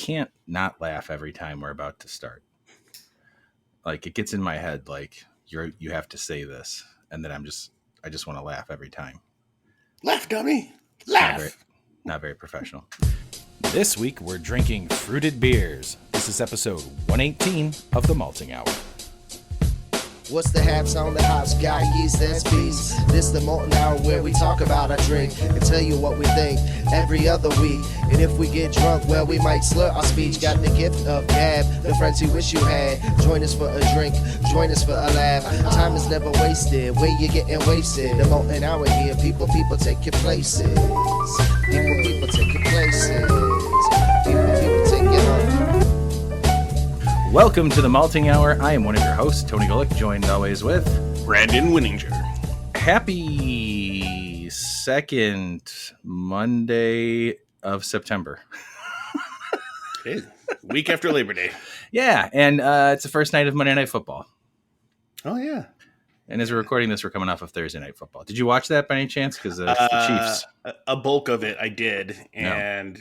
can't not laugh every time we're about to start. Like, it gets in my head, like, you have to say this, and then I just want to laugh every time. Laugh, dummy. Laugh. Not very professional. This week, we're drinking fruited beers. This is episode 118 of the Malting Hour. What's the haps on the hops? Got yeast, that's bees. This the Malting Hour where we talk about our drink and tell you what we think every other week. And if we get drunk, well, we might slur our speech. Got the gift of gab, the friends you wish you had. Join us for a drink, join us for a laugh. Time is never wasted, where you getting wasted. The Malting Hour here, people take your places. People take your places. People take your home. Welcome to the Malting Hour. I am one of your hosts, Tony Golick, joined always with Brandon Winninger. Happy second Monday of September. Hey, week after Labor Day. Yeah, and it's the first night of Monday Night Football. Oh, yeah. And as we're recording this, we're coming off of Thursday Night Football. Did you watch that by any chance? Because the Chiefs. A bulk of it I did. And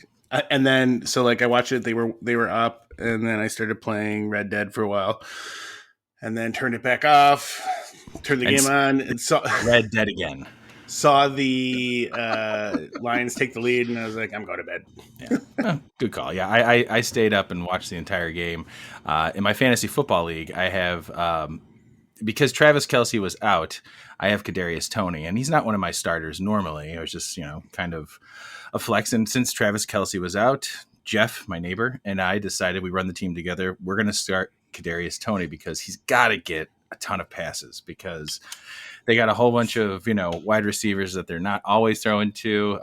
then, so like I watched it, they were up, and then I started playing Red Dead for a while, and then turned it back off, turned the game on, and saw Red Dead again. Saw the Lions take the lead, and I was like, I'm going to bed. Yeah. Oh, good call. Yeah, I stayed up and watched the entire game. In my fantasy football league, I have because Travis Kelce was out, I have Kadarius Toney, and he's not one of my starters normally. I was just kind of a flex, and since Travis Kelce was out, Jeff, my neighbor, and I decided we run the team together. We're going to start Kadarius Toney because he's got to get a ton of passes because they got a whole bunch of wide receivers that they're not always throwing to.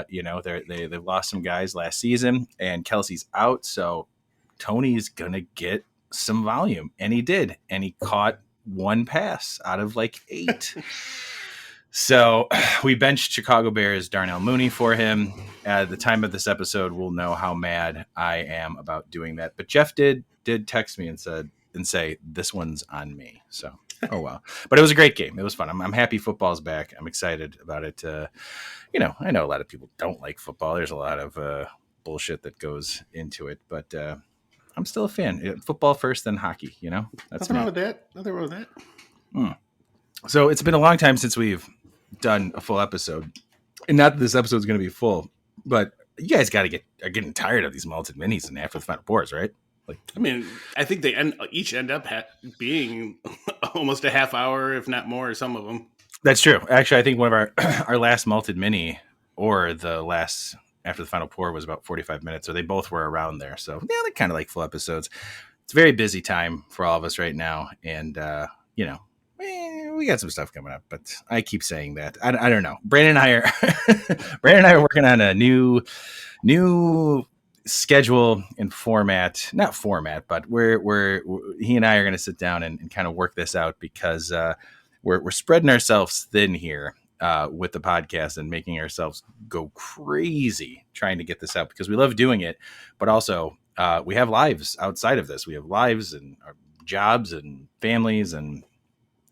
They've lost some guys last season, and Kelce's out, so Toney's going to get some volume, and he did, and he caught one pass out of like 8. So we benched Chicago Bears Darnell Mooney for him. At the time of this episode, we'll know how mad I am about doing that. But Jeff did text me and say this one's on me. So oh well. But it was a great game. It was fun. I'm happy football's back. I'm excited about it. I know a lot of people don't like football. There's a lot of bullshit that goes into it, but I'm still a fan. Football first, then hockey. That's nothing wrong with that. Nothing wrong with that. So it's been a long time since we've done a full episode, and not that this episode is going to be full, but you guys are getting tired of these malted minis and after the final pours, right? Like, I mean, I think they each end up being almost a half hour, if not more. Some of them. That's true. Actually, I think one of our last malted mini or the last after the final pour was about 45 minutes, so they both were around there. So yeah, they're kind of like full episodes. It's a very busy time for all of us right now, and we got some stuff coming up, but I keep saying that. I don't know. Brandon and I are working on a new schedule and format. Not format, but he and I are going to sit down and kind of work this out because we're spreading ourselves thin here with the podcast and making ourselves go crazy trying to get this out because we love doing it, but also we have lives outside of this. We have lives and our jobs and families and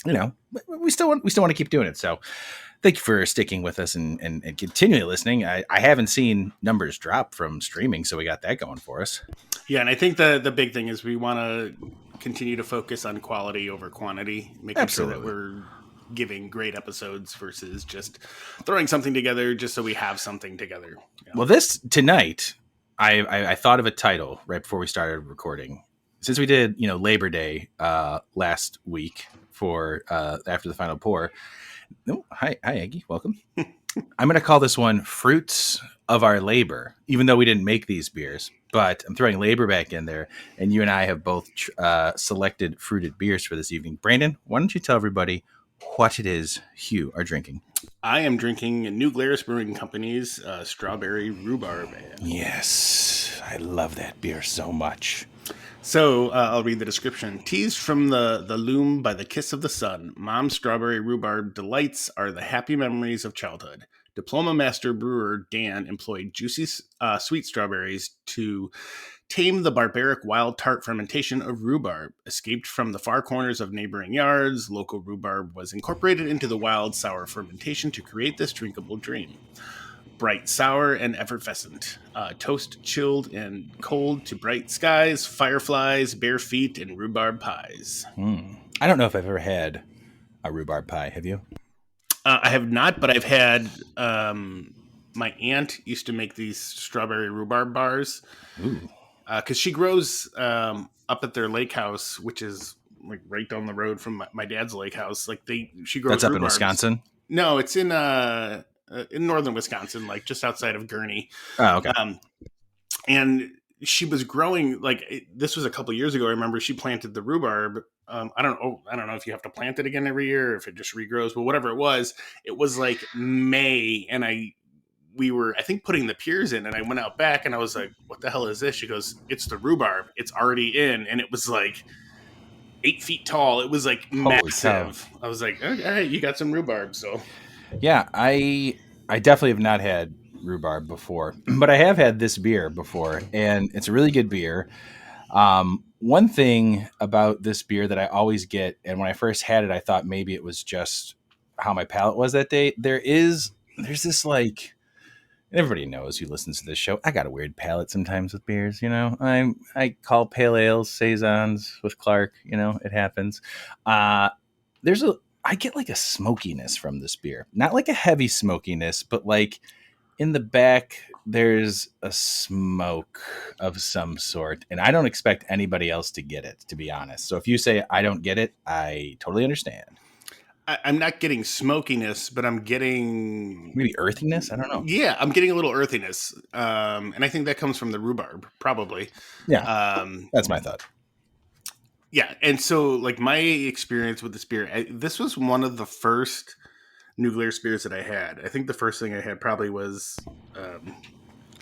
we still want to keep doing it. So thank you for sticking with us and continually listening. I haven't seen numbers drop from streaming, so we got that going for us. Yeah, and I think the big thing is we want to continue to focus on quality over quantity, making Absolutely. sure that we're giving great episodes versus just throwing something together just so we have something together. Well, this tonight, I thought of a title right before we started recording. Since we did, Labor Day last week for after the final pour. Oh, hi, Aggie, welcome. I'm going to call this one "Fruits of Our Labor," even though we didn't make these beers. But I'm throwing labor back in there, and you and I have both selected fruited beers for this evening. Brandon, why don't you tell everybody what it is you are drinking? I am drinking New Glarus Brewing Company's Strawberry Rhubarb. Yes, I love that beer so much. So I'll read the description. Teased from the loom by the kiss of the sun, Mom's Strawberry Rhubarb delights are the happy memories of childhood. Diploma Master Brewer Dan employed juicy sweet strawberries to tame the barbaric wild tart fermentation of rhubarb. Escaped from the far corners of neighboring yards, local rhubarb was incorporated into the wild sour fermentation to create this drinkable dream. bright, sour, and effervescent. Toast chilled and cold to bright skies, fireflies, bare feet, and rhubarb pies. I don't know if I've ever had a rhubarb pie. Have you? I have not, but I've had. My aunt used to make these strawberry rhubarb bars Ooh. because she grows up at their lake house, which is like right down the road from my dad's lake house. Like she grows. That's up in rhubarbs. Wisconsin? No, it's in northern Wisconsin, like just outside of Gurney. Oh, okay. And she was growing this was a couple years ago. I remember she planted the rhubarb. I don't know if you have to plant it again every year or if it just regrows, but whatever it was like May, and we were, I think, putting the peers in, and I went out back and I was like, what the hell is this? She goes, it's the rhubarb. It's already in. And it was like 8 feet tall. It was like massive. I was like, all right, you got some rhubarb. So yeah, I definitely have not had rhubarb before, but I have had this beer before, and it's a really good beer. One thing about this beer that I always get, and when I first had it, I thought maybe it was just how my palate was that day. There's this like, everybody knows who listens to this show, I got a weird palate sometimes with beers. I call pale ales saisons with Clark. It happens. I get like a smokiness from this beer, not like a heavy smokiness, but like in the back there's a smoke of some sort, and I don't expect anybody else to get it, to be honest. So if you say I don't get it, I totally understand. I'm not getting smokiness, but I'm getting maybe earthiness. I don't know. Yeah, I'm getting a little earthiness, and I think that comes from the rhubarb, probably. Yeah, that's my thought. Yeah, and so like my experience with this beer, this was one of the first New Glarus beers that I had. I think the first thing I had probably was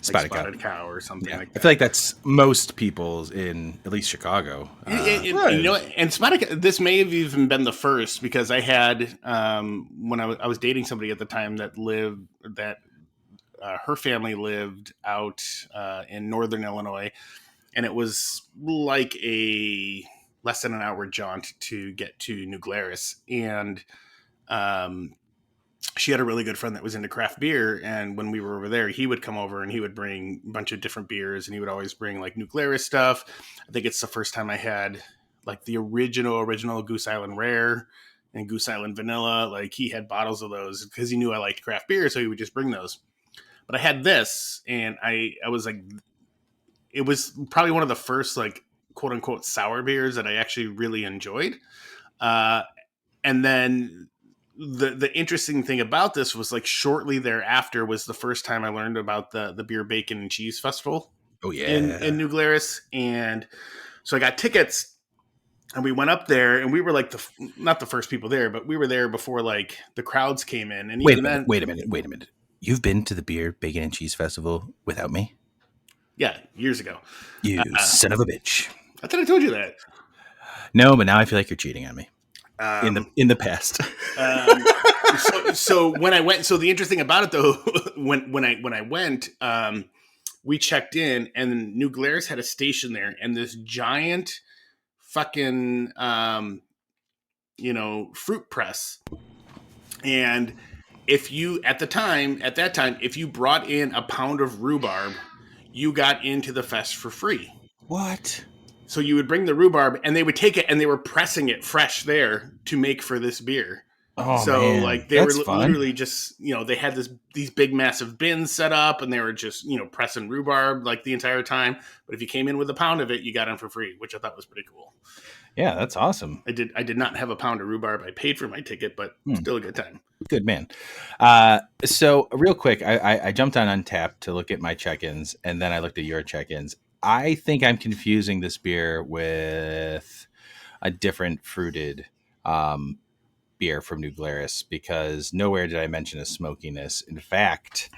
Spotted Cow or something like that. I feel like that's most people's in at least Chicago. And Spotted Cow, this may have even been the first, because I had when I was dating somebody at the time that her family lived out in northern Illinois, and it was like a less than an hour jaunt to get to New Glarus, and she had a really good friend that was into craft beer, and when we were over there, he would come over and he would bring a bunch of different beers, and he would always bring like New Glarus stuff. I think it's the first time I had like the original Goose Island Rare and Goose Island Vanilla. Like he had bottles of those because he knew I liked craft beer, so he would just bring those. But I had this, and I was like, it was probably one of the first like quote unquote sour beers that I actually really enjoyed. And then the interesting thing about this was like shortly thereafter was the first time I learned about the Beer, Bacon, and Cheese Festival. Oh yeah, in New Glarus, and so I got tickets, and we went up there, and we were like not the first people there, but we were there before like the crowds came in. And wait a minute. You've been to the Beer, Bacon, and Cheese Festival without me? Yeah, years ago. You son of a bitch! I thought I told you that. No, but now I feel like you're cheating on me. In the past. So when I went, so the interesting about it though, when I went, we checked in, and New Glarus had a station there, and this giant fucking fruit press. And if you at that time, if you brought in a pound of rhubarb, you got into the fest for free. What? So you would bring the rhubarb, and they would take it, and they were pressing it fresh there to make for this beer. Oh, so man. Like they That's were fun. literally just, they had these big massive bins set up, and they were just, pressing rhubarb like the entire time. But if you came in with a pound of it, you got in for free, which I thought was pretty cool. Yeah, that's awesome. I did not have a pound of rhubarb. I paid for my ticket, but still a good time. Good man. So real quick, I jumped on Untapped to look at my check-ins, and then I looked at your check-ins. I think I'm confusing this beer with a different fruited beer from New Glarus, because nowhere did I mention a smokiness. In fact,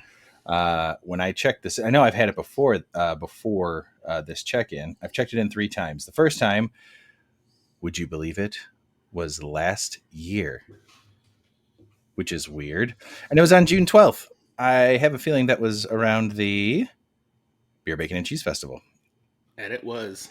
when I checked this, I know I've had it before this check-in. I've checked it in 3 times. The first time, would you believe it, was last year, which is weird. And it was on June 12th. I have a feeling that was around the Beer, Bacon, and Cheese Festival. And it was.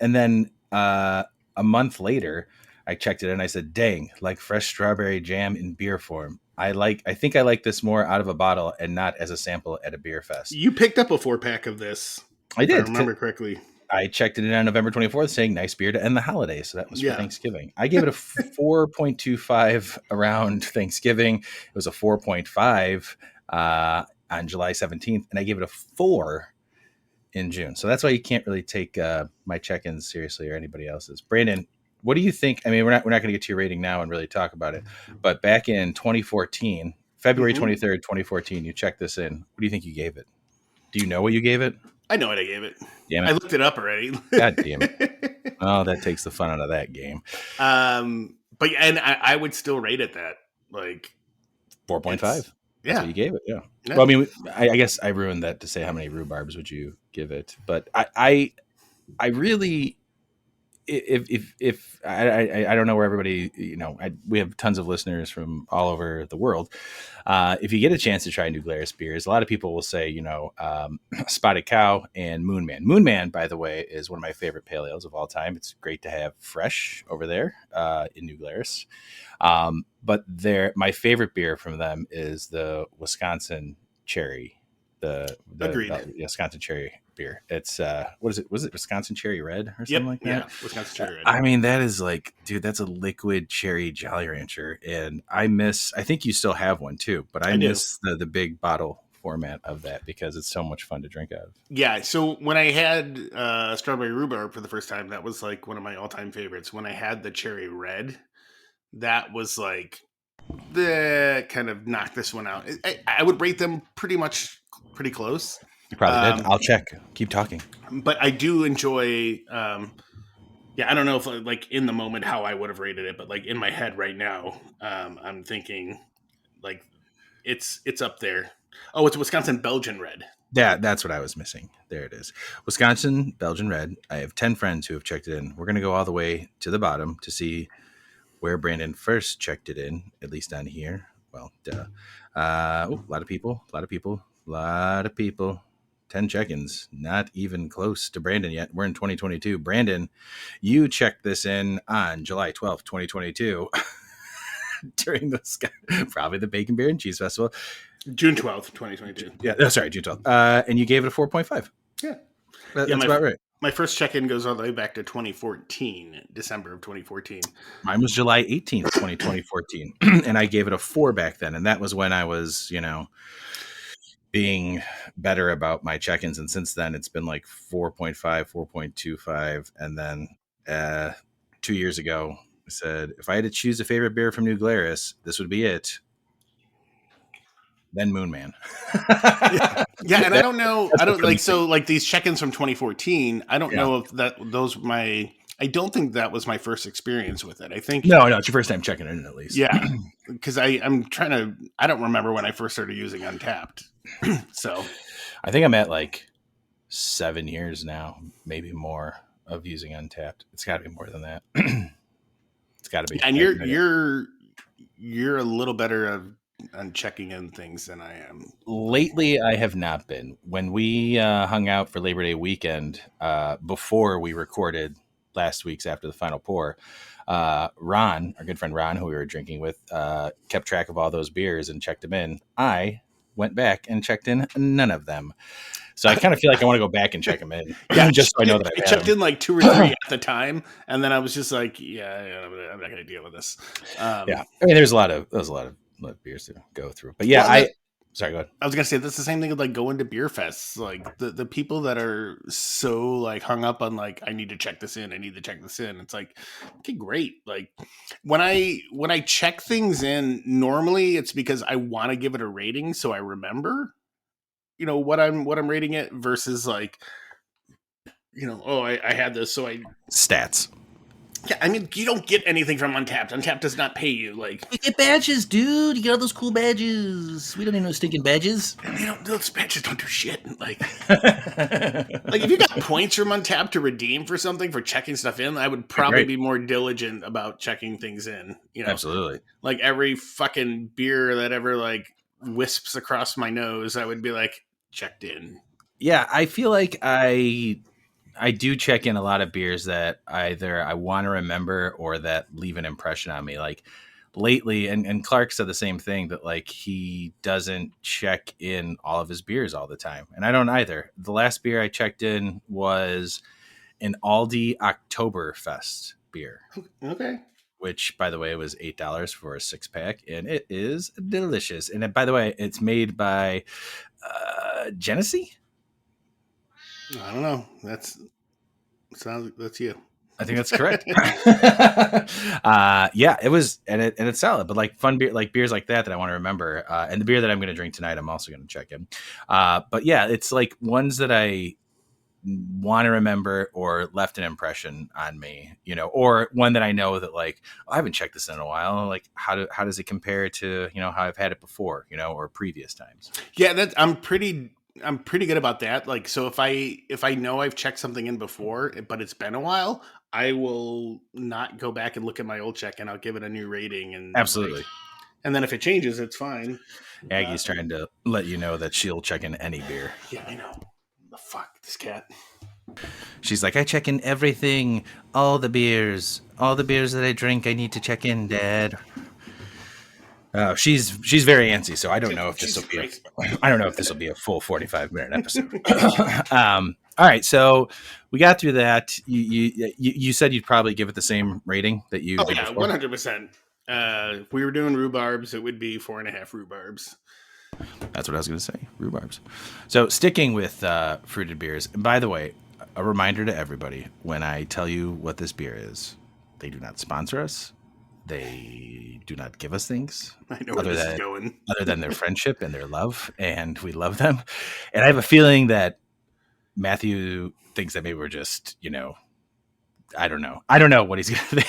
And then a month later, I checked it and I said, dang, like fresh strawberry jam in beer form. I think I like this more out of a bottle and not as a sample at a beer fest. You picked up a 4-pack of this. I did. If I remember correctly. I checked it in on November 24th saying nice beer to end the holiday. So that was for Yeah. Thanksgiving. I gave it a 4.25 around Thanksgiving. It was a 4.5 on July 17th. And I gave it a 4 in June. So that's why you can't really take my check-ins seriously or anybody else's. Brandon, what do you think? I mean, we're not going to get to your rating now and really talk about it. But back in 2014, February 23rd, 2014, you checked this in. What do you think you gave it? Do you know what you gave it? I know what I gave it. Damn it. I looked it up already. God damn it. Oh, that takes the fun out of that game. But and I would still rate it that like 4.5. That's yeah. what you gave it. Yeah. Well, I mean, I guess I ruined that to say how many rhubarbs would you give it, but I really, if I don't know where everybody, we have tons of listeners from all over the world. If you get a chance to try new Glarus beers, a lot of people will say, Spotted Cow and Moon Man. Moon Man, by the way, is one of my favorite pale ales of all time. It's great to have fresh over there in New Glarus. But my favorite beer from them is the Wisconsin Cherry. The Agreed. Wisconsin Cherry beer. It's what is it? Was it Wisconsin Cherry Red or something like that? Yeah, Wisconsin Cherry Red. I mean, that is like, dude, that's a liquid cherry Jolly Rancher, and I think you still have one too, but I miss the big bottle format of that because it's so much fun to drink out of. Yeah, so when I had strawberry rhubarb for the first time, that was like one of my all-time favorites. When I had the cherry red, that was like the kind of knocked this one out. I would rate them pretty close. You probably did. I'll check. Keep talking. But I do enjoy. I don't know if like in the moment how I would have rated it, but like in my head right now, I'm thinking like it's up there. Oh, it's Wisconsin Belgian Red. Yeah, that's what I was missing. There it is. Wisconsin Belgian Red. I have 10 friends who have checked it in. We're going to go all the way to the bottom to see where Brandon first checked it in, at least on here. Well, duh. A lot of people. 10 check-ins. Not even close to Brandon yet. We're in 2022. Brandon, you checked this in on July 12th, 2022 during probably the Bacon Beer and Cheese Festival. June 12th, 2022. Yeah, sorry, June 12th. And you gave it a 4.5. Yeah. That's about right. My first check-in goes all the way back to 2014, December of 2014. Mine was July 18th, 2014. And I gave it a 4 back then. And that was when I was, being better about my check-ins. And since then, it's been like 4.5, 4.25. And then 2 years ago, I said, if I had to choose a favorite beer from New Glarus, this would be it. Then Moon Man. Yeah, and I don't know. I don't like so like these check-ins from 2014. I don't know if I don't think that was my first experience with it. I think no, it's your first time checking it in at least. Yeah, because I don't remember when I first started using Untapped. So I think I'm at like 7 years now, maybe more, of using Untapped. It's got to be more than that. It's got to be. And you're a little better on checking in things than I am. Lately, I have not been. When we hung out for Labor Day weekend, before we recorded last week's After the Final Pour, Ron, our good friend Ron, who we were drinking with, kept track of all those beers and checked them in. I went back and checked in none of them. So I kind of feel like I want to go back and check them in. Yeah, just so I know that I checked in like 2 or 3 at the time, and then I was just like, I'm not going to deal with this. I mean, there's a lot of beers to go through, but yeah, sorry, go ahead. I was gonna say that's the same thing with like going to beer fests. Like the people that are so like hung up on like I need to check this in. It's like, okay, great. Like when I check things in, normally it's because I want to give it a rating, so I remember, what I'm rating it versus like, I had this, so I stats. Yeah, I mean, you don't get anything from Untapped. Untapped does not pay you. Like, you get badges, dude. You get all those cool badges. We don't need no stinking badges. Those badges don't do shit. Like, like if you got points from Untapped to redeem for something for checking stuff in, I would probably be more diligent about checking things in. Absolutely. Like every fucking beer that ever like wisps across my nose, I would be like checked in. Yeah, I feel like I do check in a lot of beers that either I want to remember or that leave an impression on me. Like lately, and Clark said the same thing, that like he doesn't check in all of his beers all the time, and I don't either. The last beer I checked in was an Aldi Oktoberfest beer, Okay. which, by the way, was $8 for a 6-pack, and it is delicious. And by the way, it's made by Genesee. I don't know. That's you. I think that's correct. Yeah, it was, and it's solid. But like fun beer, like beers like that I want to remember, and the beer that I'm going to drink tonight, I'm also going to check in. But yeah, it's like ones that I want to remember or left an impression on me, or one that I know that like, I haven't checked this in a while. Like how does it compare to how I've had it before, or previous times? Yeah, I'm pretty good about that. Like, so if I know I've checked something in before, but it's been a while, I will not go back and look at my old check, and I'll give it a new rating. And Absolutely. And then if it changes, it's fine. Aggie's trying to let you know that she'll check in any beer. Yeah, I know. The fuck, this cat. She's like, I check in everything, all the beers that I drink. I need to check in, Dad. She's very antsy, so I don't know if this will be a full 45-minute episode. All right, so we got through that. You said you'd probably give it the same rating that you. Oh yeah, 100%. If we were doing rhubarbs, it would be 4.5 rhubarbs. That's what I was going to say, rhubarbs. So sticking with fruited beers, and by the way, a reminder to everybody: when I tell you what this beer is, they do not sponsor us. They do not give us things. I know where this is going. Other than their friendship and their love, and we love them. And I have a feeling that Matthew thinks that maybe we're just, I don't know what he's going to think.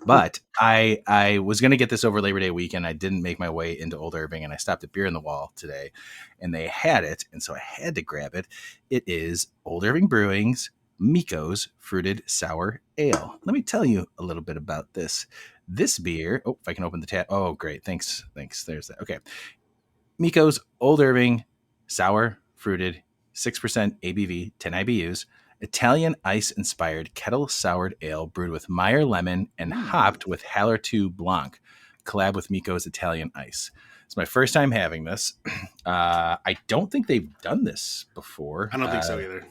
But I was going to get this over Labor Day weekend. I didn't make my way into Old Irving, and I stopped at Beer in the Wall today, and they had it, and so I had to grab it. It is Old Irving Brewing's Miko's Fruited Sour Ale. Let me tell you a little bit about this. This beer, if I can open the tap. Oh, great. Thanks. There's that. Okay. Miko's Old Irving Sour Fruited, 6% ABV, 10 IBUs, Italian ice-inspired kettle-soured ale brewed with Meyer lemon and hopped with Hallertau Blanc. Collab with Miko's Italian ice. It's my first time having this. I don't think they've done this before. I don't think so either.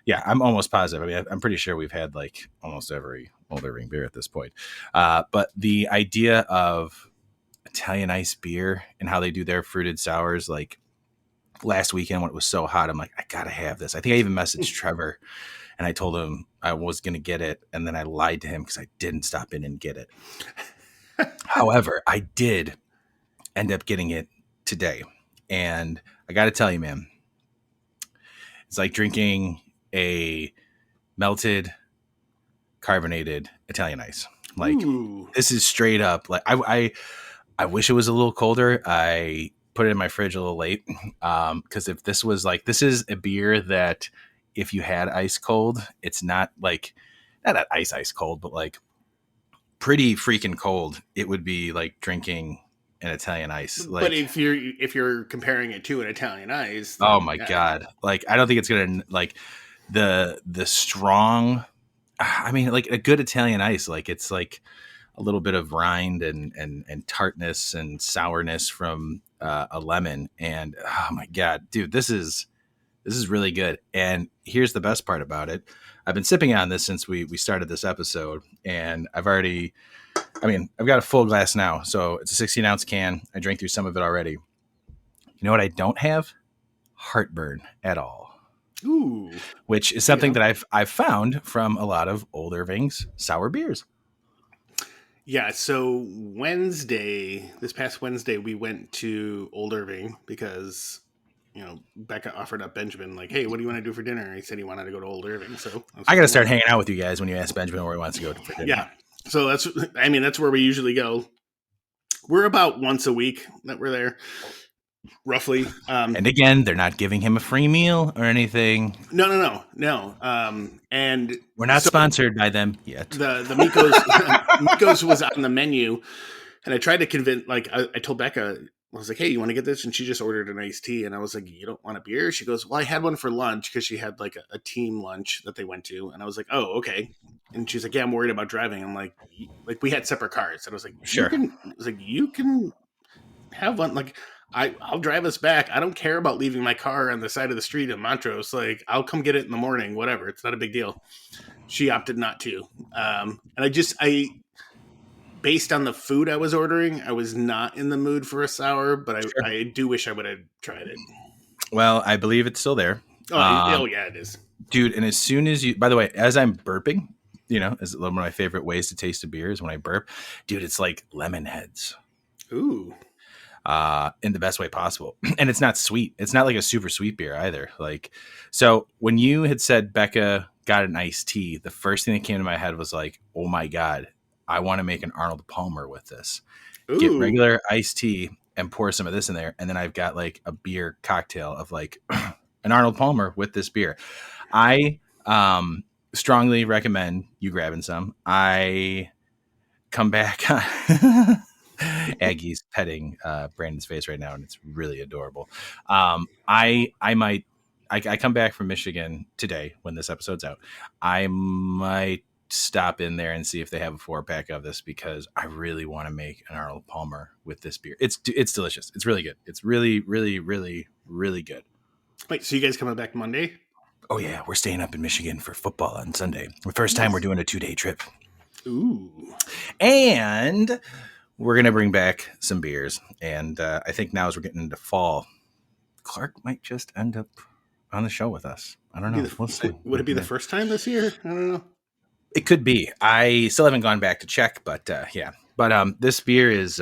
Yeah, I'm almost positive. I mean, I'm pretty sure we've had like almost every Old Irving beer at this point. But the idea of Italian ice beer and how they do their fruited sours, like last weekend when it was so hot, I'm like, I gotta have this. I think I even messaged Trevor and I told him I was gonna get it, and then I lied to him because I didn't stop in and get it. However, I did end up getting it today, and I gotta tell you, man, it's like drinking a melted carbonated Italian ice. Like, ooh. This is straight up like I wish it was a little colder. I put it in my fridge a little late because if this was like, this is a beer that if you had ice cold, it's not like, not ice cold, but like pretty freaking cold. It would be like drinking an Italian ice. Like, but if you're comparing it to an Italian ice, oh my God. Like, I don't think it's gonna, like, the strong, I mean, like a good Italian ice, like it's like a little bit of rind and tartness and sourness from a lemon. And oh my God, dude, this is really good. And here's the best part about it. I've been sipping on this since we started this episode, and I've got a full glass now. So it's a 16-ounce can. I drank through some of it already. You know what I don't have? Heartburn at all. Ooh. Which is something that I've found from a lot of Old Irving's sour beers. Yeah, so this past Wednesday, we went to Old Irving because, Becca offered up Benjamin, like, hey, what do you want to do for dinner? And he said he wanted to go to Old Irving. So I got to start hanging out with you guys when you ask Benjamin where he wants to go for dinner. Yeah, so that's where we usually go. We're about once a week that we're there, roughly. And again, they're not giving him a free meal or anything. No. And we're not sponsored by them yet. The Miko's was on the menu, and I tried to convince. Like, I told Becca, I was like, "Hey, you want to get this?" And she just ordered an iced tea, and I was like, "You don't want a beer?" She goes, "Well, I had one for lunch," because she had like a team lunch that they went to, and I was like, "Oh, okay." And she's like, yeah, I'm worried about driving. I'm like we had separate cars. And I was like, Sure. you can have one. Like, I'll drive us back. I don't care about leaving my car on the side of the street in Montrose. Like, I'll come get it in the morning, whatever. It's not a big deal. She opted not to. And I based on the food I was ordering, I was not in the mood for a sour, but Sure. I do wish I would have tried it. Well, I believe it's still there. Oh yeah, it is. Dude, and as soon as you, by the way, as I'm burping, is one of my favorite ways to taste a beer is when I burp. Dude, it's like lemon heads. Ooh. In the best way possible. And it's not sweet. It's not like a super sweet beer either. Like, so when you had said Becca got an iced tea, the first thing that came to my head was like, oh my God, I want to make an Arnold Palmer with this. Ooh. Get regular iced tea and pour some of this in there. And then I've got like a beer cocktail of like an Arnold Palmer with this beer. I strongly recommend you grabbing some. I come back. Aggie's petting Brandon's face right now, and it's really adorable. I come back from Michigan today when this episode's out. I might stop in there and see if they have a 4-pack of this because I really want to make an Arnold Palmer with this beer. It's delicious. It's really good. It's really, really, really, really good. Wait, so you guys coming back Monday? Oh yeah, we're staying up in Michigan for football on Sunday. The first time we're doing a 2-day trip. Ooh. And we're going to bring back some beers. And I think now as we're getting into fall, Clark might just end up on the show with us. I don't know. We'll see. Would it be the first time this year? I don't know. It could be. I still haven't gone back to check, but yeah. But this beer is,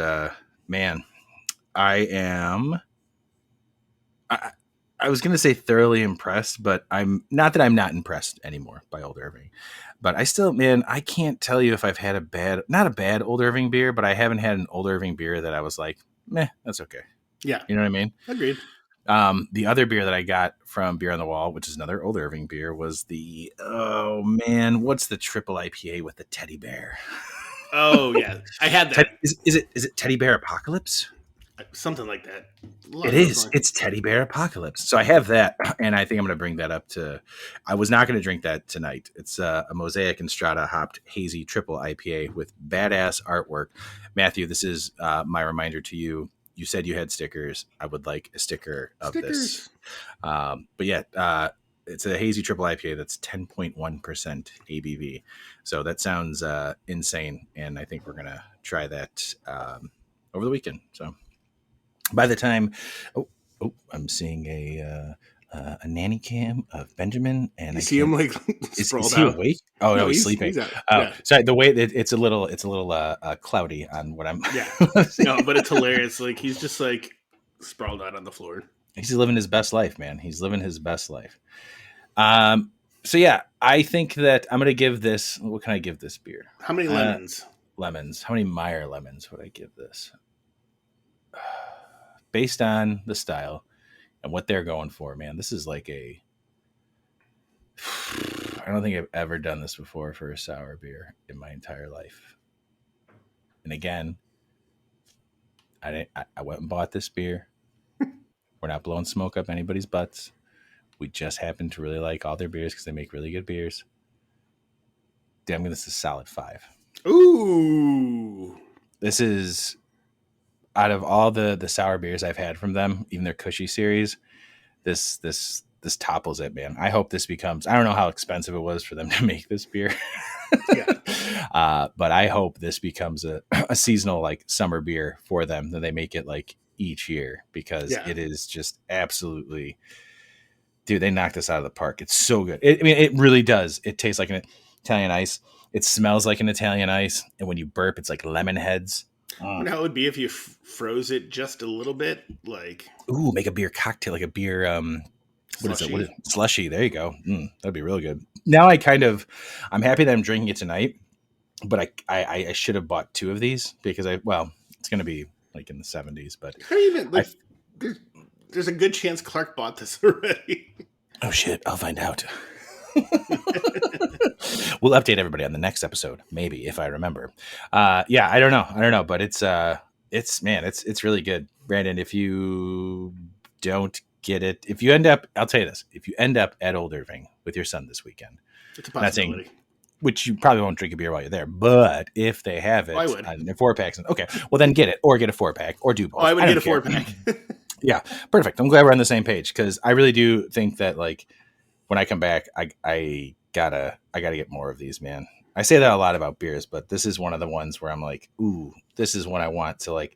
man, I was going to say thoroughly impressed, but I'm not not impressed anymore by Old Irving. But I still, man, I can't tell you if I've had not a bad Old Irving beer, but I haven't had an Old Irving beer that I was like, meh, that's okay. Yeah. You know what I mean? Agreed. The other beer that I got from Beer on the Wall, which is another Old Irving beer, was what's the triple IPA with the teddy bear? Oh yeah, I had that. Is it Teddy Bear Apocalypse? Something like that. It is. It's Teddy Bear Apocalypse. So I have that, and I think I'm going to bring that up to. I was not going to drink that tonight. It's a Mosaic and Strata hopped hazy triple IPA with badass artwork. Matthew, this is my reminder to you. You said you had stickers. I would like a sticker of this. But yeah, it's a hazy triple IPA that's 10.1% ABV. So that sounds insane, and I think we're going to try that over the weekend. So. By the time, I'm seeing a nanny cam of Benjamin, and I see him like is he awake? Oh no, he's sleeping. Sorry. The way it's a little cloudy on what I'm. Yeah, no, but it's hilarious. Like he's just like sprawled out on the floor. He's living his best life, man. He's living his best life. So yeah, I think that I'm gonna give this. What can I give this beer? How many lemons? Lemons. How many Meyer lemons would I give this? Based on the style and what they're going for, man, this is like I don't think I've ever done this before for a sour beer in my entire life. And again, I went and bought this beer. We're not blowing smoke up anybody's butts. We just happen to really like all their beers because they make really good beers. Dude, I'm giving this a solid 5. Ooh. This is... out of all the sour beers I've had from them, even their Cushy series, this topples it, man. I hope this becomes, I don't know how expensive it was for them to make this beer. Yeah. But I hope this becomes a seasonal like summer beer for them, that they make it like each year, because it is just absolutely, dude, they knocked this out of the park. It's so good. It really does. It tastes like an Italian ice. It smells like an Italian ice. And when you burp, it's like lemon heads. I wonder how it would be if you froze it just a little bit, like make a beer cocktail, like a beer. What is it? Slushy. There you go. That'd be really good. Now I'm happy that I'm drinking it tonight, but I should have bought 2 of these because it's going to be like in the 70s. But there's a good chance Clark bought this already. Oh shit! I'll find out. We'll update everybody on the next episode, maybe, if I remember. I don't know, but it's really good. Brandon, if you don't get it, I'll tell you this, if you end up at Old Irving with your son this weekend, it's a possibility. which you probably won't drink a beer while you're there, but if they have it I would. in 4-packs, okay, well then get it, or get a 4-pack, or do both. Oh, I would don't get a care. 4-pack. Yeah, perfect. I'm glad we're on the same page because I really do think that like when I come back, I gotta get more of these, man. I say that a lot about beers, but this is one of the ones where I'm like, ooh, this is what I want to like.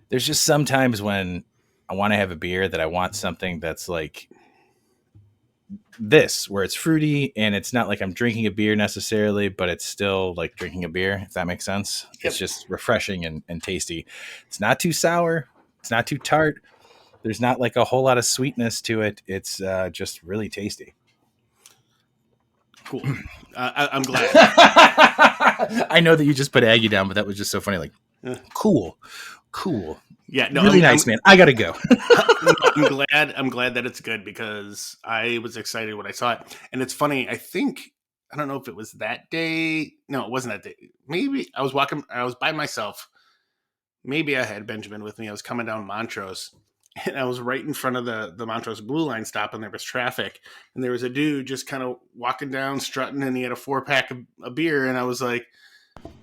There's just sometimes when I want to have a beer that I want something that's like this, where it's fruity and it's not like I'm drinking a beer necessarily, but it's still like drinking a beer, if that makes sense. Yep. It's just refreshing and tasty. It's not too sour. It's not too tart. There's not like a whole lot of sweetness to it. It's just really tasty. Cool. I'm glad. I know that you just put Aggie down, but that was just so funny. Like, cool. Yeah, no, really nice, man. I gotta go. I'm glad that it's good because I was excited when I saw it. And it's funny, I don't know if it was that day. No, it wasn't that day. Maybe I was by myself. Maybe I had Benjamin with me. I was coming down Montrose and I was right in front of the Montrose Blue Line stop and there was traffic. And there was a dude just kind of walking down, strutting, and he had a 4-pack of beer. And I was like,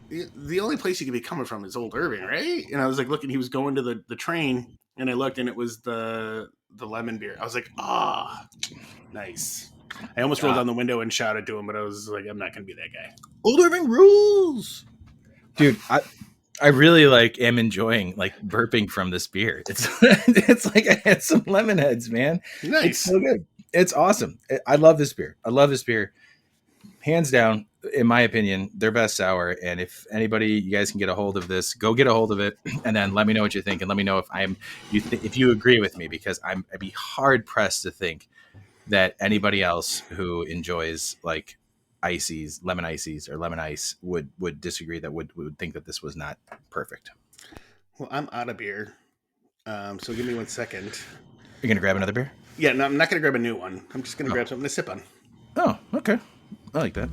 the only place you could be coming from is Old Irving, right? And I was like looking, he was going to the train, and I looked, and it was the lemon beer. I was like, nice. I almost rolled down the window and shouted to him, but I was like, I'm not going to be that guy. Old Irving rules, dude. I really like am enjoying like burping from this beer. It's like I had some lemon heads, man. Nice. It's so good. It's awesome. I love this beer. Hands down, in my opinion, their best sour. And if anybody, you guys can get a hold of this, go get a hold of it, and then let me know what you think, and let me know if if you agree with me, because I'd be hard pressed to think that anybody else who enjoys like ices, lemon ices, or lemon ice would disagree. That would think that this was not perfect. Well, I'm out of beer, so give me 1 second. You're gonna grab another beer? Yeah, no, I'm not gonna grab a new one. I'm just gonna grab something to sip on. Oh, okay. I like that.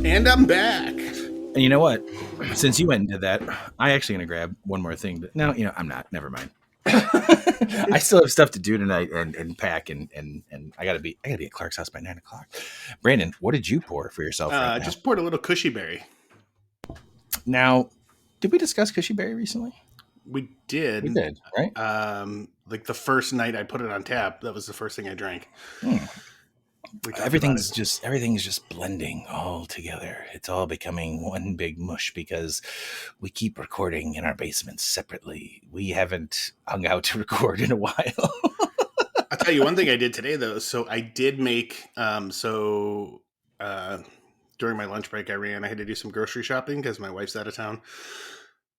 And I'm back. And you know what? Since you went and did that, I actually going to grab one more thing. But no, I'm not. Never mind. I still have stuff to do tonight and pack and I gotta be at Clark's house by 9:00. Brandon, what did you pour for yourself? Right now? Just poured a little cushy berry. Now, did we discuss cushy berry recently? We did. We did, right? Like the first night I put it on tap, that was the first thing I drank. Everything's just blending all together. It's all becoming one big mush because we keep recording in our basements separately. We haven't hung out to record in a while. I'll tell you one thing I did today though. So I did make during my lunch break I had to do some grocery shopping because my wife's out of town.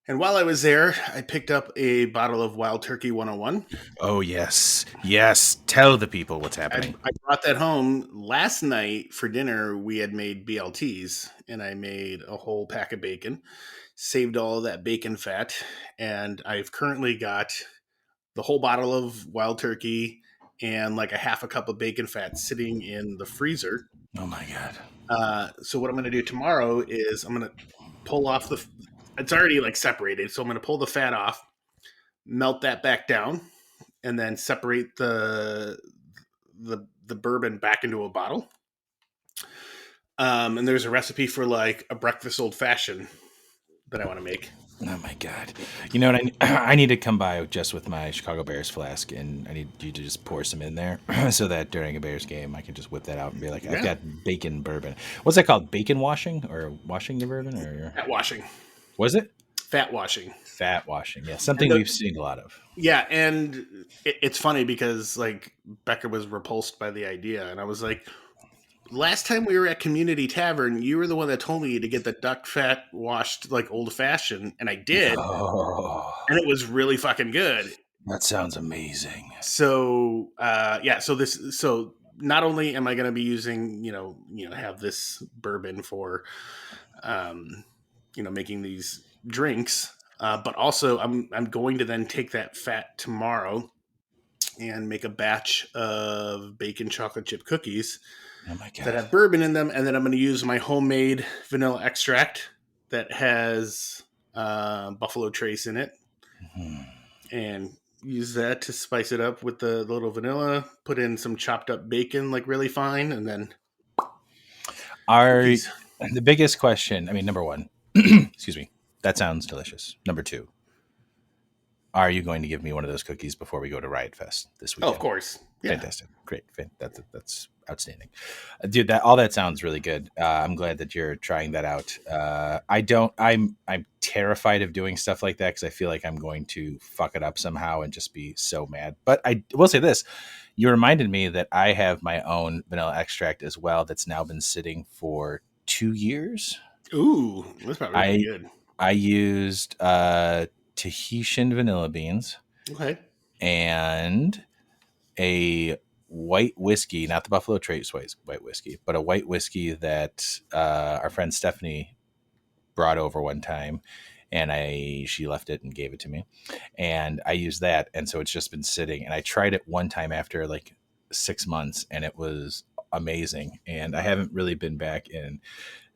And while I was there, I picked up a bottle of Wild Turkey 101. Oh, yes. Yes. Tell the people what's happening. I brought that home last night for dinner. We had made BLTs, and I made a whole pack of bacon, saved all of that bacon fat, and I've currently got the whole bottle of Wild Turkey and like a half a cup of bacon fat sitting in the freezer. Oh, my God. So what I'm going to do tomorrow is I'm going to pull off it's already like separated. So I'm going to pull the fat off, melt that back down, and then separate the bourbon back into a bottle. And there's a recipe for like a breakfast old fashioned that I want to make. Oh my God. You know what? I need to come by just with my Chicago Bears flask, and I need you to just pour some in there so that during a Bears game, I can just whip that out and be like, I've got bacon bourbon. What's that called? Bacon washing or washing the bourbon? Or Fat washing. Was it? Fat washing. Fat washing. Yeah. Something we've seen a lot of. Yeah. And it's funny because like Becca was repulsed by the idea. And I was like, last time we were at Community Tavern, you were the one that told me to get the duck fat washed like old fashioned, and I did. Oh, and it was really fucking good. that sounds amazing. So so not only am I going to be using, have this bourbon for, making these drinks, but also I'm going to then take that fat tomorrow and make a batch of bacon chocolate chip cookies. Oh my God. That have bourbon in them, and then I'm going to use my homemade vanilla extract that has Buffalo Trace in it, and use that to spice it up with the little vanilla. Put in some chopped up bacon, like really fine, and then. The biggest question? I mean, number one, excuse me, that sounds delicious. Number two, are you going to give me one of those cookies before we go to Riot Fest this weekend? Oh, of course. Yeah. Fantastic. Great. That's outstanding. Dude, all that sounds really good. I'm glad that you're trying that out. I'm terrified of doing stuff like that because I feel like I'm going to fuck it up somehow and just be so mad. But I will say this. You reminded me that I have my own vanilla extract as well that's now been sitting for 2 years. Ooh, that's probably really good. I used Tahitian vanilla beans. Okay. And a white whiskey, not the Buffalo Trace white whiskey, but a white whiskey that our friend Stephanie brought over one time, and she left it and gave it to me, and I used that, and so it's just been sitting. And I tried it one time after like 6 months, and it was amazing. And I haven't really been back in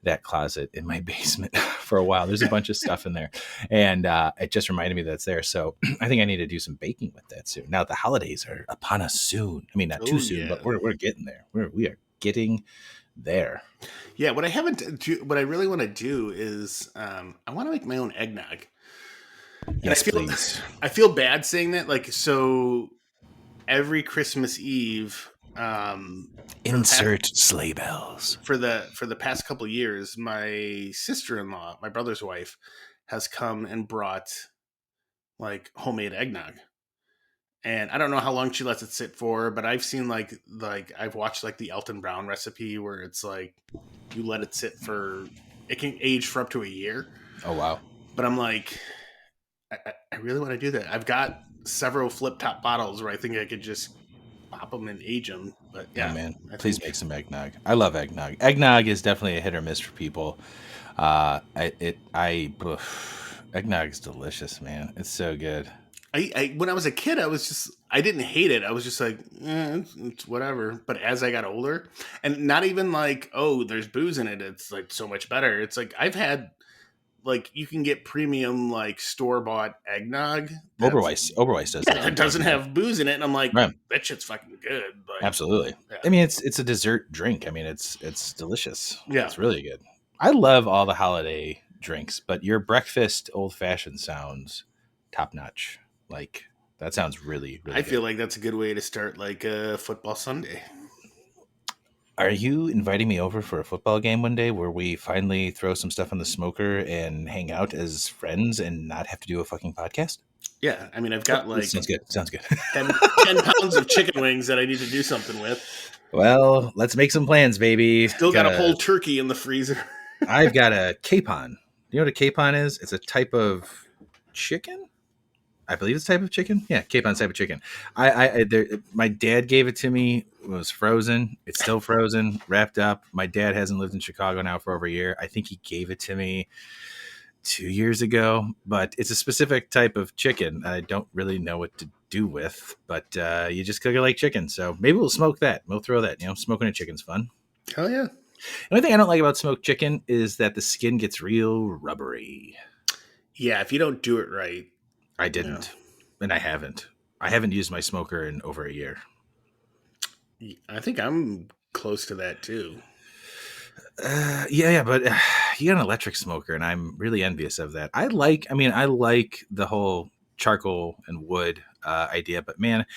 that closet in my basement for a while. There's a bunch of stuff in there, and it just reminded me that it's there. So I think I need to do some baking with that soon. Now the holidays are upon us soon. I mean, not too soon, but we're getting there. We are getting there. Yeah. What I really want to do is I want to make my own eggnog. Yes, please. I feel bad saying that. Like, so every Christmas Eve, insert sleigh bells for the past couple of years, my sister-in-law, my brother's wife, has come and brought like homemade eggnog, and I don't know how long she lets it sit for, but I've seen like I've watched like the Elton Brown recipe where it's like you let it sit it can age for up to a year. Oh wow. But I'm like, I really want to do that. I've got several flip top bottles where I think I could just pop them and age them. But yeah, oh, man, please make some eggnog. I love eggnog. Eggnog is definitely a hit or miss for people. Eggnog is delicious, man. It's so good. I when I was a kid, I didn't hate it. I was just like, it's whatever. But as I got older, and not even like, oh, there's booze in it, it's like so much better. It's like I've had like you can get premium like store-bought eggnog. Oberweis does that. It doesn't have booze in it, and I'm like, right. That shit's fucking good. Like, absolutely. Yeah. I mean, it's a dessert drink. I mean, it's delicious. Yeah, it's really good. I love all the holiday drinks, but your breakfast old fashioned sounds top notch. Like that sounds really, really. I feel like that's a good way to start like a football Sunday. Are you inviting me over for a football game one day where we finally throw some stuff on the smoker and hang out as friends and not have to do a fucking podcast? Yeah, I mean, I've got like sounds good. 10 pounds of chicken wings that I need to do something with. Well, let's make some plans, baby. Still got a whole turkey in the freezer. I've got a capon. You know what a capon is? It's a type of chicken. I believe it's a type of chicken. Yeah, capon's type of chicken. My dad gave it to me. It was frozen. It's still frozen, wrapped up. My dad hasn't lived in Chicago now for over a year. I think he gave it to me 2 years ago, but it's a specific type of chicken I don't really know what to do with, but you just cook it like chicken. So maybe we'll smoke that. We'll throw that. Smoking a chicken's fun. Hell yeah. The only thing I don't like about smoked chicken is that the skin gets real rubbery. Yeah, if you don't do it right. I didn't, and I haven't used my smoker in over a year. I think I'm close to that too. Yeah, but you got an electric smoker, and I'm really envious of that. I like the whole charcoal and wood idea, but man,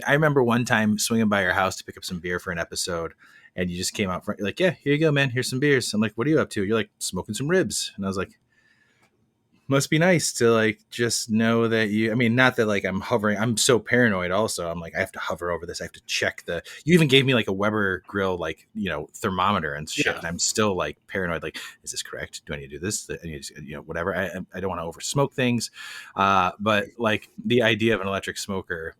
I remember one time swinging by your house to pick up some beer for an episode, and you just came out front. You're like, "Yeah, here you go, man. Here's some beers." I'm like, "What are you up to?" You're like, "Smoking some ribs," and I was like, must be nice to like just know that not that like I'm hovering. I'm so paranoid also. I'm like, I have to hover over this. I have to check you even gave me like a Weber grill, like, thermometer and shit. Yeah. And I'm still like paranoid. Like, is this correct? Do I need to do this? I need to, whatever. I don't want to over smoke things. But like the idea of an electric smoker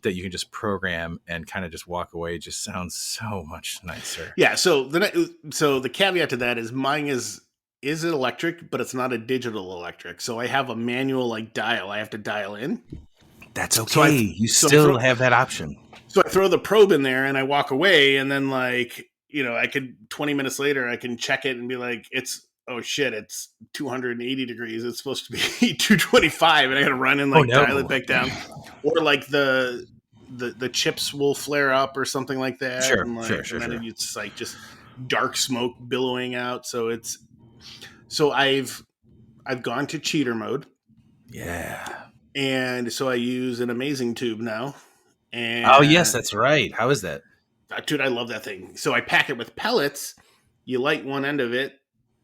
that you can just program and kind of just walk away just sounds so much nicer. Yeah. So the caveat to that is mine is it electric, but it's not a digital electric. So I have a manual like dial. I have to dial in. That's okay. You still have that option. So I throw the probe in there and I walk away, and then like, I could 20 minutes later I can check it and be like, it's 280 degrees. It's supposed to be 225, and I got to run and dial it back down. Or like the chips will flare up or something like that. Sure, and sure. And then it's like just dark smoke billowing out. So I've gone to cheater mode. Yeah. And so I use an Amazing Tube now. And oh, yes, that's right. How is that? Dude, I love that thing. So I pack it with pellets. You light one end of it,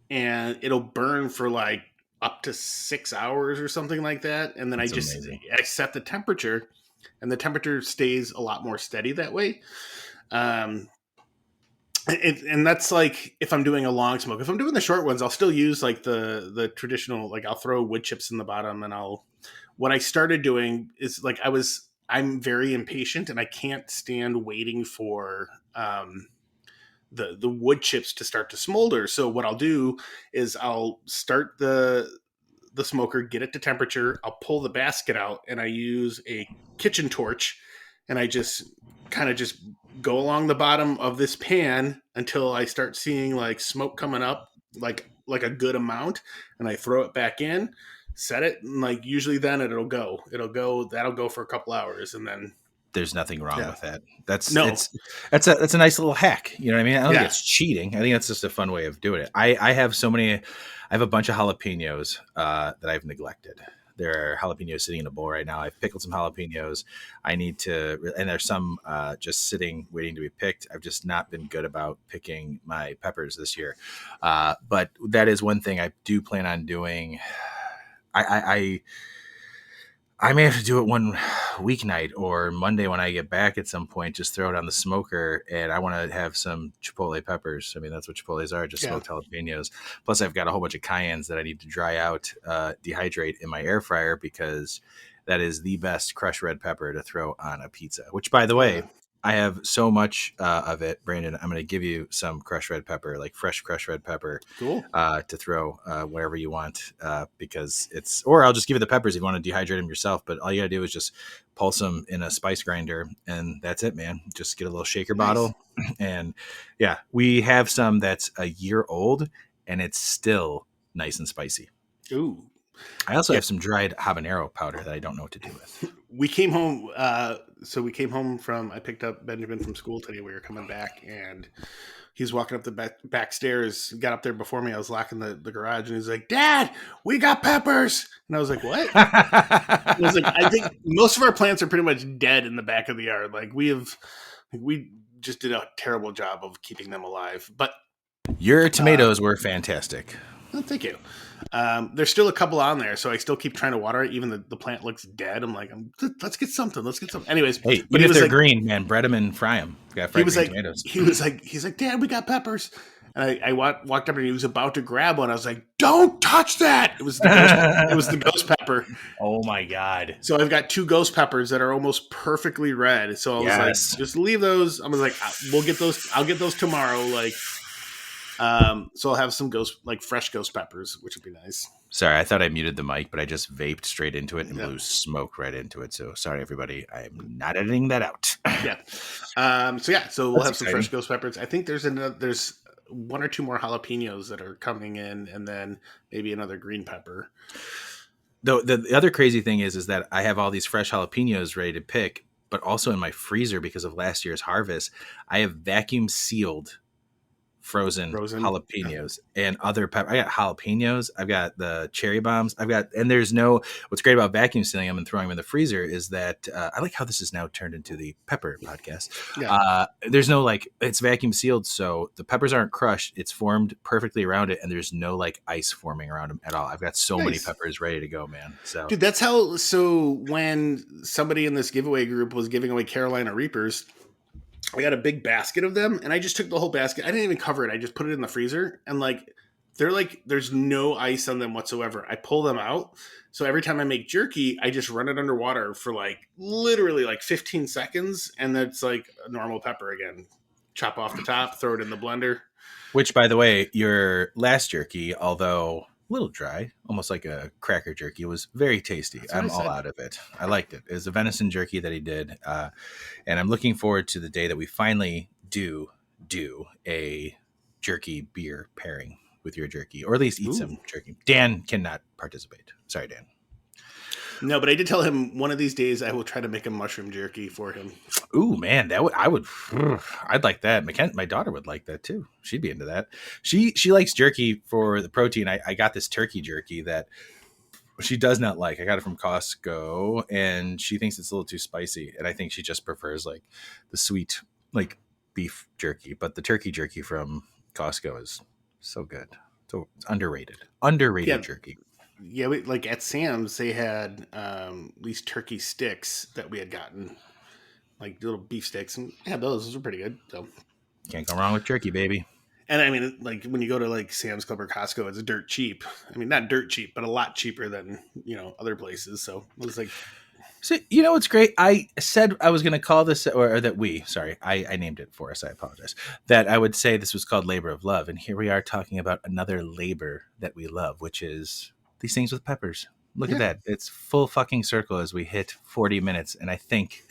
and it'll burn for like up to 6 hours or something like that. And then I set the temperature, and the temperature stays a lot more steady that way. And that's like if I'm doing a long smoke. If I'm doing the short ones, I'll still use like the traditional, like I'll throw wood chips in the bottom, and what I started doing is like I'm very impatient, and I can't stand waiting for the wood chips to start to smolder. So what I'll do is I'll start the smoker, get it to temperature, I'll pull the basket out, and I use a kitchen torch, and I just kind of just go along the bottom of this pan until I start seeing like smoke coming up, like a good amount, and I throw it back in, set it, and like usually then that'll go for a couple hours, and then there's nothing wrong with that. That's a nice little hack. You know what I mean? I don't think it's cheating. I think that's just a fun way of doing it. I have a bunch of jalapenos that I've neglected. There are jalapenos sitting in a bowl right now. I've pickled some jalapenos. I need to, and there's some just sitting, waiting to be picked. I've just not been good about picking my peppers this year. But that is one thing I do plan on doing. I may have to do it one weeknight or Monday when I get back at some point, just throw it on the smoker, and I want to have some chipotle peppers. I mean, that's what chipotles are, just smoked jalapenos. Plus, I've got a whole bunch of cayennes that I need to dry out, dehydrate in my air fryer, because that is the best crushed red pepper to throw on a pizza, which, by the way, I have so much of it. Brandon, I'm going to give you some crushed red pepper, like fresh crushed red pepper, to throw wherever you want, because or I'll just give you the peppers if you want to dehydrate them yourself. But all you got to do is just pulse them in a spice grinder, and that's it, man. Just get a little shaker bottle. And yeah, we have some that's a year old, and it's still nice and spicy. Ooh. I also have some dried habanero powder that I don't know what to do with. We came home. I picked up Benjamin from school today. We were coming back, and he's walking up the back stairs, got up there before me. I was locking the garage, and he's like, "Dad, we got peppers." And I was like, "What?" I was like, "I think most of our plants are pretty much dead in the back of the yard. Like we just did a terrible job of keeping them alive." But your tomatoes were fantastic. Oh, thank you. There's still a couple on there, so I still keep trying to water it. Even the plant looks dead. I'm like, let's get something. Anyways, hey, if they're green, man, bread them and fry them. Tomatoes. He's like, Dad, we got peppers. And I walked up and he was about to grab one. I was like, "Don't touch that!" It was the it was the ghost pepper. Oh my God. So I've got 2 ghost peppers that are almost perfectly red. So I was like, Yes. just leave those. I was like, we'll get those. I'll get those tomorrow. Like, so I'll have some fresh ghost peppers, which would be nice. Sorry, I thought I muted the mic, but I just vaped straight into it and blew smoke right into it. So sorry, everybody. I'm not editing that out. Yeah. So we'll That's have some exciting. fresh ghost peppers. I think there's 1 or 2 more jalapenos that are coming in, and then maybe another green pepper. The other crazy thing is that I have all these fresh jalapenos ready to pick, but also in my freezer because of last year's harvest, I have vacuum sealed frozen jalapenos and other pepper. I got jalapenos. I've got the cherry bombs. What's great about vacuum sealing them and throwing them in the freezer is that I like how this is now turned into the pepper podcast. Yeah. There's no it's vacuum sealed. So the peppers aren't crushed. It's formed perfectly around it. And there's no ice forming around them at all. I've got so many peppers ready to go, man. So dude, that's how, when somebody in this giveaway group was giving away Carolina Reapers, I got a big basket of them, and I just took the whole basket. I didn't even cover it. I just put it in the freezer, and there's no ice on them whatsoever. I pull them out. So every time I make jerky, I just run it underwater for literally 15 seconds, and that's like a normal pepper again. Chop off the top, throw it in the blender. Which, by the way, your last jerky, although a little dry, almost like a cracker jerky, was very tasty. I'm all out of it. I liked it. It was a venison jerky that he did. And I'm looking forward to the day that we finally do a jerky beer pairing with your jerky, or at least eat some jerky. Dan cannot participate. Sorry, Dan. No, but I did tell him one of these days I will try to make a mushroom jerky for him. Ooh, man, I'd like that. My daughter would like that too. She'd be into that. She likes jerky for the protein. I got this turkey jerky that she does not like. I got it from Costco, and she thinks it's a little too spicy. And I think she just prefers the sweet beef jerky. But the turkey jerky from Costco is so good. So it's underrated. Underrated jerky. Yeah, at Sam's, they had these turkey sticks that we had gotten, little beef sticks, and I had those. Those were pretty good. So can't go wrong with jerky, baby. And I mean, when you go to Sam's Club or Costco, it's dirt cheap. I mean, not dirt cheap, but a lot cheaper than other places. So it was So what's great? I said I was going to call this, or that I named it for us. I apologize. That I would say this was called Labor of Love, and here we are talking about another labor that we love, which is these things with peppers. Look at that. It's full fucking circle as we hit 40 minutes. And I think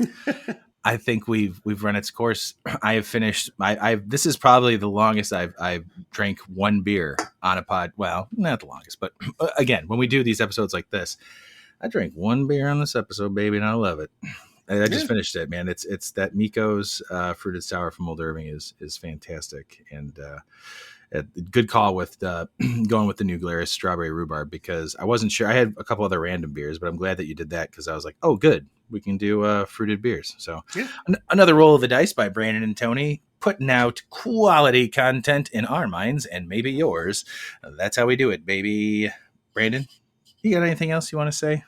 we've run its course. I have finished this is probably the longest I've drank one beer on a pod. Well, not the longest, but again, when we do these episodes like this, I drank one beer on this episode, baby, and I love it. I just finished it, man. It's that Miko's fruited sour from Old Irving is fantastic. And a good call with going with the new Glarus strawberry rhubarb, because I wasn't sure. I had a couple other random beers, but I'm glad that you did that, because I was like, oh, good, we can do fruited beers. So another roll of the dice by Brandon and Tony, putting out quality content in our minds and maybe yours. That's how we do it, baby. Brandon, you got anything else you want to say?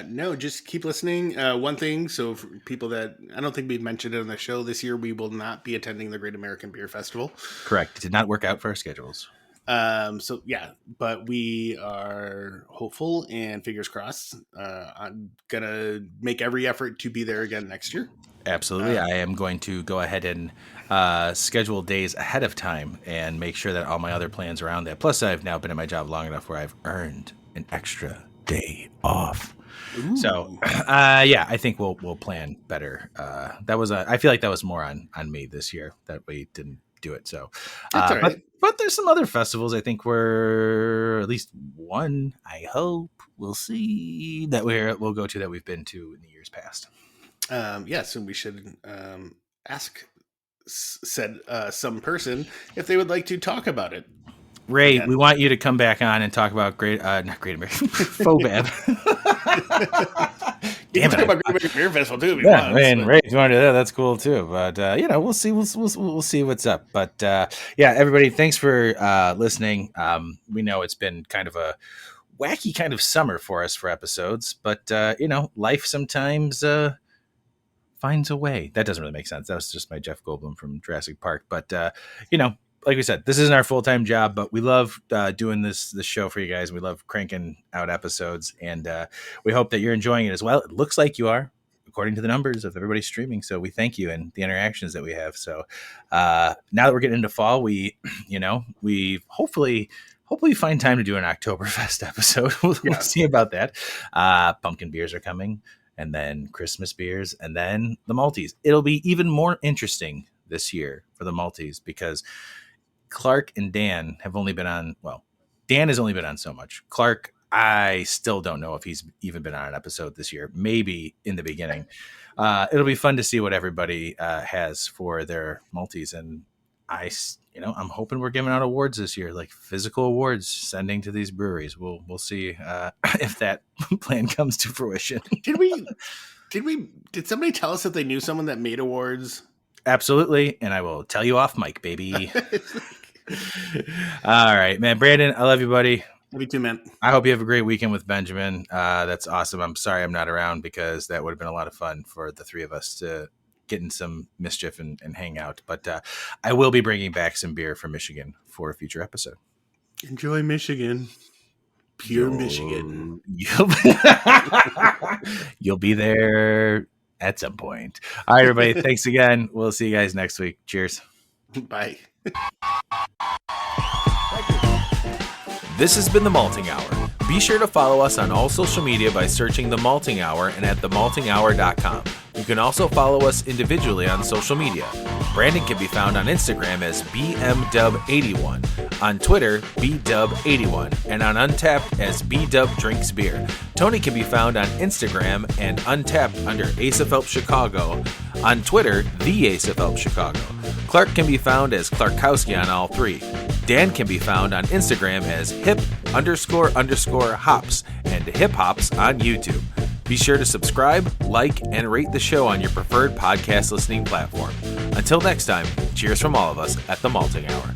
No, just keep listening. One thing, so for people that I don't think we've mentioned it on the show, this year we will not be attending the Great American Beer Festival. Correct. It did not work out for our schedules. But we are hopeful and fingers crossed. I'm gonna make every effort to be there again next year. Absolutely. I am going to go ahead and schedule days ahead of time and make sure that all my other plans around that. Plus, I've now been at my job long enough where I've earned an extra day off. Ooh. So, I think we'll plan better. I feel like that was more on me this year that we didn't do it. So, right. but there's some other festivals. I think we're at least one. I hope we'll see that we'll go to that we've been to in the years past. So we should ask some person if they would like to talk about it. Ray, we want you to come back on and talk about not Great American Fobab. Damn it! Talk about Great American Beer Festival too. Ray, if you want to do that, that's cool too. But we'll see. We'll see what's up. But everybody, thanks for listening. We know it's been kind of a wacky kind of summer for us for episodes, but life sometimes finds a way. That doesn't really make sense. That was just my Jeff Goldblum from Jurassic Park. But like we said, this isn't our full-time job, but we love doing this show for you guys. We love cranking out episodes, and we hope that you're enjoying it as well. It looks like you are, according to the numbers of everybody streaming. So we thank you and the interactions that we have. So now that we're getting into fall, we hopefully find time to do an Oktoberfest episode. We'll see about that. Pumpkin beers are coming, and then Christmas beers, and then the Maltese. It'll be even more interesting this year for the Maltese because Clark and Dan have only been on, Dan has only been on so much. Clark, I still don't know if he's even been on an episode this year, maybe in the beginning. It'll be fun to see what everybody has for their Maltese. And I'm hoping we're giving out awards this year, like physical awards, sending to these breweries. We'll see if that plan comes to fruition. Did somebody tell us that they knew someone that made awards? Absolutely. And I will tell you off mic, baby. All right, man. Brandon, I love you, buddy. Me too, man. I hope you have a great weekend with Benjamin. That's awesome. I'm sorry I'm not around because that would have been a lot of fun for the three of us to get in some mischief and hang out. But I will be bringing back some beer from Michigan for a future episode. Enjoy Michigan. Pure Michigan. You'll be there at some point. All right, everybody. Thanks again. We'll see you guys next week. Cheers. Bye. This has been The Malting Hour. Be sure to follow us on all social media by searching The Malting Hour and at themaltinghour.com. You can also follow us individually on social media. Brandon can be found on Instagram as BMDub81, on Twitter, BDub81, and on Untapped as BDubDrinksBeer. Tony can be found on Instagram and Untapped under Ace of Help Chicago, on Twitter, The Ace of Help Chicago. Clark can be found as Clarkowski on all three. Dan can be found on Instagram as hip__hops and hip hops on YouTube. Be sure to subscribe, like, and rate the show on your preferred podcast listening platform. Until next time, cheers from all of us at The Malting Hour.